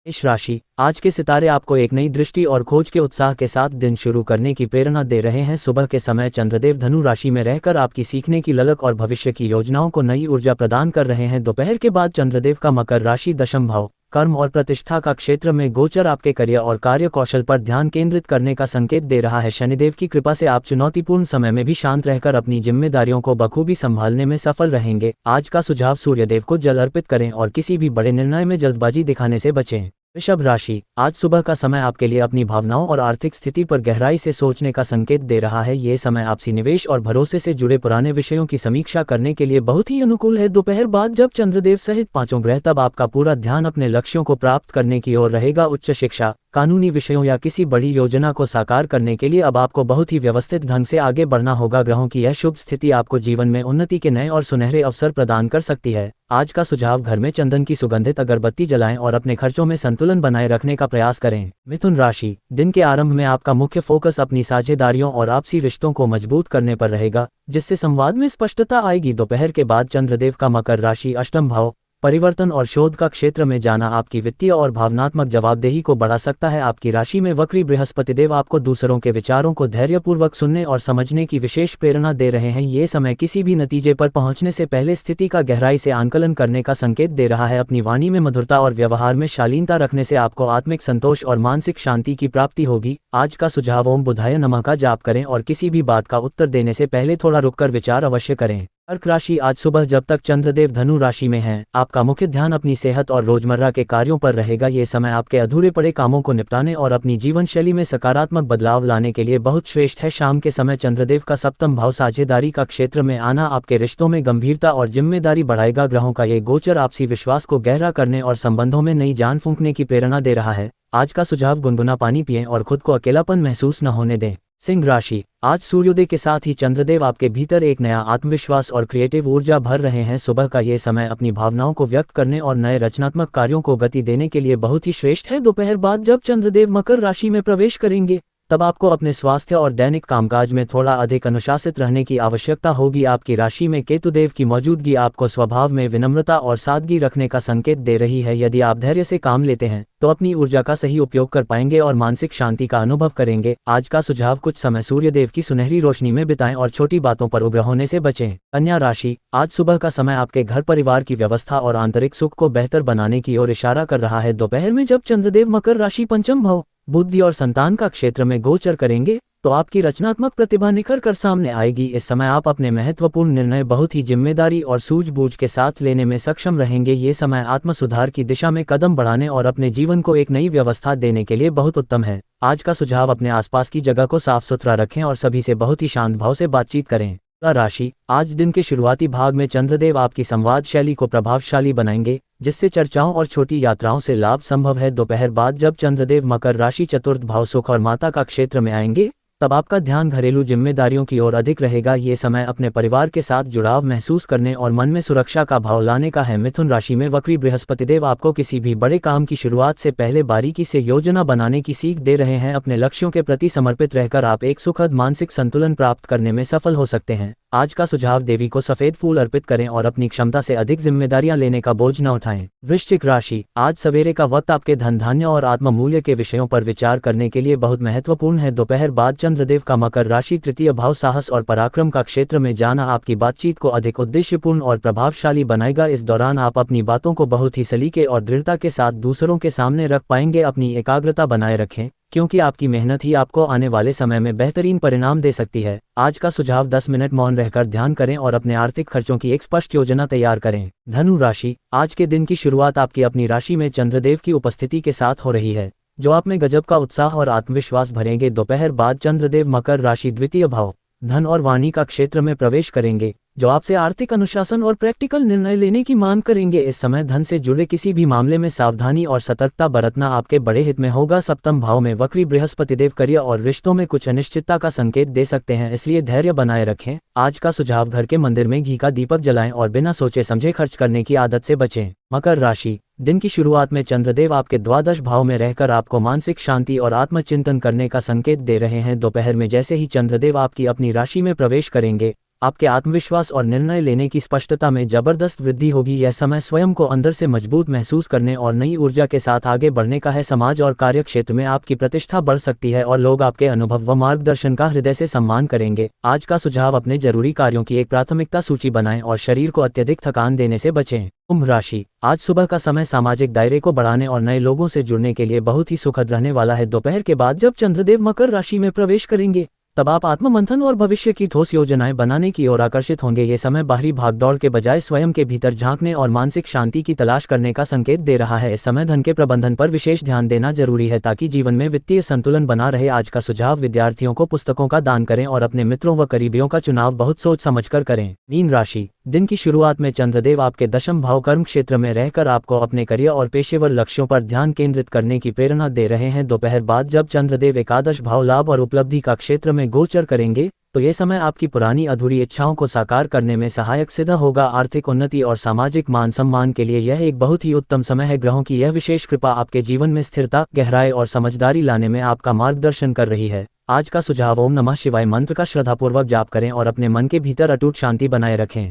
इस राशि, आज के सितारे आपको एक नई दृष्टि और खोज के उत्साह के साथ दिन शुरू करने की प्रेरणा दे रहे हैं। सुबह के समय चंद्रदेव धनु राशि में रहकर आपकी सीखने की ललक और भविष्य की योजनाओं को नई ऊर्जा प्रदान कर रहे हैं। दोपहर के बाद चंद्रदेव का मकर राशि दशम भाव, कर्म और प्रतिष्ठा का क्षेत्र में गोचर आपके करियर और कार्य कौशल पर ध्यान केंद्रित करने का संकेत दे रहा है। शनिदेव की कृपा से आप चुनौतीपूर्ण समय में भी शांत रहकर अपनी जिम्मेदारियों को बखूबी संभालने में सफल रहेंगे। आज का सुझाव, सूर्यदेव को जल अर्पित करें और किसी भी बड़े निर्णय में जल्दबाजी दिखाने से बचें। वृषभ राशि, आज सुबह का समय आपके लिए अपनी भावनाओं और आर्थिक स्थिति पर गहराई से सोचने का संकेत दे रहा है। ये समय आपसी निवेश और भरोसे से जुड़े पुराने विषयों की समीक्षा करने के लिए बहुत ही अनुकूल है। दोपहर बाद जब चंद्रदेव सहित पांचों ग्रह, तब आपका पूरा ध्यान अपने लक्ष्यों को प्राप्त करने की ओर रहेगा। उच्च शिक्षा, कानूनी विषयों या किसी बड़ी योजना को साकार करने के लिए अब आपको बहुत ही व्यवस्थित ढंग से आगे बढ़ना होगा। ग्रहों की यह शुभ स्थिति आपको जीवन में उन्नति के नए और सुनहरे अवसर प्रदान कर सकती है। आज का सुझाव, घर में चंदन की सुगंधित अगरबत्ती जलाएं और अपने खर्चों में संतुलन बनाए रखने का प्रयास करें। मिथुन राशि, दिन के आरंभ में आपका मुख्य फोकस अपनी साझेदारियों और आपसी रिश्तों को मजबूत करने पर रहेगा, जिससे संवाद में स्पष्टता आएगी। दोपहर के बाद चंद्रदेव का मकर राशि अष्टम भाव, परिवर्तन और शोध का क्षेत्र में जाना आपकी वित्तीय और भावनात्मक जवाबदेही को बढ़ा सकता है। आपकी राशि में वक्री बृहस्पतिदेव आपको दूसरों के विचारों को धैर्यपूर्वक सुनने और समझने की विशेष प्रेरणा दे रहे हैं। ये समय किसी भी नतीजे पर पहुंचने से पहले स्थिति का गहराई से आंकलन करने का संकेत दे रहा है। अपनी वाणी में मधुरता और व्यवहार में शालीनता रखने से आपको आत्मिक संतोष और मानसिक शांति की प्राप्ति होगी। आज का सुझाव, ओम बुधाय नमः का जाप करें और किसी भी बात का उत्तर देने से पहले थोड़ा रुककर विचार अवश्य करें। कर्क राशि, आज सुबह जब तक चंद्रदेव धनु राशि में हैं, आपका मुख्य ध्यान अपनी सेहत और रोजमर्रा के कार्यों पर रहेगा। ये समय आपके अधूरे पड़े कामों को निपटाने और अपनी जीवन शैली में सकारात्मक बदलाव लाने के लिए बहुत श्रेष्ठ है। शाम के समय चंद्रदेव का सप्तम भाव, साझेदारी का क्षेत्र में आना आपके रिश्तों में गंभीरता और जिम्मेदारी बढ़ाएगा। ग्रहों का ये गोचर आपसी विश्वास को गहरा करने और संबंधों में नई जान फूंकने की प्रेरणा दे रहा है। आज का सुझाव, गुनगुना पानी पिएं और खुद को अकेलापन महसूस न होने दें। सिंह राशि, आज सूर्योदय के साथ ही चंद्रदेव आपके भीतर एक नया आत्मविश्वास और क्रिएटिव ऊर्जा भर रहे हैं। सुबह का ये समय अपनी भावनाओं को व्यक्त करने और नए रचनात्मक कार्यों को गति देने के लिए बहुत ही श्रेष्ठ है। दोपहर बाद जब चंद्रदेव मकर राशि में प्रवेश करेंगे, तब आपको अपने स्वास्थ्य और दैनिक कामकाज में थोड़ा अधिक अनुशासित रहने की आवश्यकता होगी। आपकी राशि में केतुदेव की मौजूदगी आपको स्वभाव में विनम्रता और सादगी रखने का संकेत दे रही है। यदि आप धैर्य से काम लेते हैं तो अपनी ऊर्जा का सही उपयोग कर पाएंगे और मानसिक शांति का अनुभव करेंगे। आज का सुझाव, कुछ समय सूर्यदेव की सुनहरी रोशनी में बिताएं और छोटी बातों पर उग्र होने से बचें। कन्या राशि, आज सुबह का समय आपके घर परिवार की व्यवस्था और आंतरिक सुख को बेहतर बनाने की ओर इशारा कर रहा है। दोपहर में जब चंद्रदेव मकर राशि पंचम भाव, बुद्धि और संतान का क्षेत्र में गोचर करेंगे, तो आपकी रचनात्मक प्रतिभा निखर कर सामने आएगी। इस समय आप अपने महत्वपूर्ण निर्णय बहुत ही जिम्मेदारी और सूझबूझ के साथ लेने में सक्षम रहेंगे। ये समय आत्म सुधार की दिशा में कदम बढ़ाने और अपने जीवन को एक नई व्यवस्था देने के लिए बहुत उत्तम है। आज का सुझाव, अपने आसपास की जगह को साफ सुथरा रखें और सभी से बहुत ही शांत भाव से बातचीत करें। तुला राशि, आज दिन के शुरुआती भाग में चंद्रदेव आपकी संवाद शैली को प्रभावशाली बनाएंगे, जिससे चर्चाओं और छोटी यात्राओं से लाभ संभव है। दोपहर बाद जब चंद्रदेव मकर राशि चतुर्थ भाव, सुख और माता का क्षेत्र में आएंगे, तब आपका ध्यान घरेलू जिम्मेदारियों की ओर अधिक रहेगा। ये समय अपने परिवार के साथ जुड़ाव महसूस करने और मन में सुरक्षा का भाव लाने का है। मिथुन राशि में वक्री बृहस्पतिदेव आपको किसी भी बड़े काम की शुरुआत से पहले बारीकी से योजना बनाने की सीख दे रहे हैं। अपने लक्ष्यों के प्रति समर्पित रहकर आप एक सुखद मानसिक संतुलन प्राप्त करने में सफल हो सकते हैं। आज का सुझाव, देवी को सफेद फूल अर्पित करें और अपनी क्षमता से अधिक जिम्मेदारियां लेने का बोझ न उठाएं। वृश्चिक राशि, आज सवेरे का वक्त आपके धन धान्य और आत्म मूल्य के विषयों पर विचार करने के लिए बहुत महत्वपूर्ण है। दोपहर बाद चंद्रदेव का मकर राशि तृतीय भाव, साहस और पराक्रम का क्षेत्र में जाना आपकी बातचीत को अधिक उद्देश्यपूर्ण और प्रभावशाली बनाएगा। इस दौरान आप अपनी बातों को बहुत ही सलीके और दृढ़ता के साथ दूसरों के सामने रख पाएंगे। अपनी एकाग्रता बनाए रखें, क्योंकि आपकी मेहनत ही आपको आने वाले समय में बेहतरीन परिणाम दे सकती है। आज का सुझाव, 10 मिनट मौन रहकर ध्यान करें और अपने आर्थिक खर्चों की एक स्पष्ट योजना तैयार करें। धनु राशि, आज के दिन की शुरुआत आपकी अपनी राशि में चंद्रदेव की उपस्थिति के साथ हो रही है, जो आप में गजब का उत्साह और आत्मविश्वास भरेंगे। दोपहर बाद चंद्रदेव मकर राशि द्वितीय भाव, धन और वाणी का क्षेत्र में प्रवेश करेंगे, जो आपसे आर्थिक अनुशासन और प्रैक्टिकल निर्णय लेने की मांग करेंगे। इस समय धन से जुड़े किसी भी मामले में सावधानी और सतर्कता बरतना आपके बड़े हित में होगा। सप्तम भाव में वक्री बृहस्पतिदेव करियर और रिश्तों में कुछ अनिश्चितता का संकेत दे सकते हैं, इसलिए धैर्य बनाए रखें। आज का सुझाव, घर के मंदिर में घी का दीपक जलाएं और बिना सोचे समझे खर्च करने की आदत से बचें। मकर राशि, दिन की शुरुआत में चंद्रदेव आपके द्वादश भाव में रहकर आपको मानसिक शांति और आत्मचिंतन करने का संकेत दे रहे हैं। दोपहर में जैसे ही चंद्रदेव आपकी अपनी राशि में प्रवेश करेंगे, आपके आत्मविश्वास और निर्णय लेने की स्पष्टता में जबरदस्त वृद्धि होगी। यह समय स्वयं को अंदर से मजबूत महसूस करने और नई ऊर्जा के साथ आगे बढ़ने का है। समाज और कार्य क्षेत्र में आपकी प्रतिष्ठा बढ़ सकती है और लोग आपके अनुभव व मार्गदर्शन का हृदय से सम्मान करेंगे। आज का सुझाव, अपने जरूरी कार्यों की एक प्राथमिकता सूची बनाएं और शरीर को अत्यधिक थकान देने से बचें। कुंभ राशि, आज सुबह का समय सामाजिक दायरे को बढ़ाने और नए लोगों से जुड़ने के लिए बहुत ही सुखद रहने वाला है। दोपहर के बाद जब चंद्रदेव मकर राशि में प्रवेश करेंगे तब आप आत्ममंथन और भविष्य की ठोस योजनाएं बनाने की ओर आकर्षित होंगे। ये समय बाहरी भागदौड़ के बजाय स्वयं के भीतर झांकने और मानसिक शांति की तलाश करने का संकेत दे रहा है। इस समय धन के प्रबंधन पर विशेष ध्यान देना जरूरी है ताकि जीवन में वित्तीय संतुलन बना रहे। आज का सुझाव, विद्यार्थियों को पुस्तकों का दान करें और अपने मित्रों व करीबियों का चुनाव बहुत सोच समझकर करें। मीन राशि, दिन की शुरुआत में चंद्रदेव आपके दशम भाव कर्म क्षेत्र में रहकर आपको अपने करियर और पेशेवर लक्ष्यों पर ध्यान केंद्रित करने की प्रेरणा दे रहे हैं। दोपहर बाद जब चंद्रदेव एकादश भाव लाभ और उपलब्धि का क्षेत्र में गोचर करेंगे तो ये समय आपकी पुरानी अधूरी इच्छाओं को साकार करने में सहायक सिद्ध होगा। आर्थिक उन्नति और सामाजिक मान सम्मान के लिए यह एक बहुत ही उत्तम समय है। ग्रहों की यह विशेष कृपा आपके जीवन में स्थिरता, गहराई और समझदारी लाने में आपका मार्गदर्शन कर रही है। आज का सुझाव, ओम नमः शिवाय मंत्र का श्रद्धापूर्वक जाप करें और अपने मन के भीतर अटूट शांति बनाए रखें।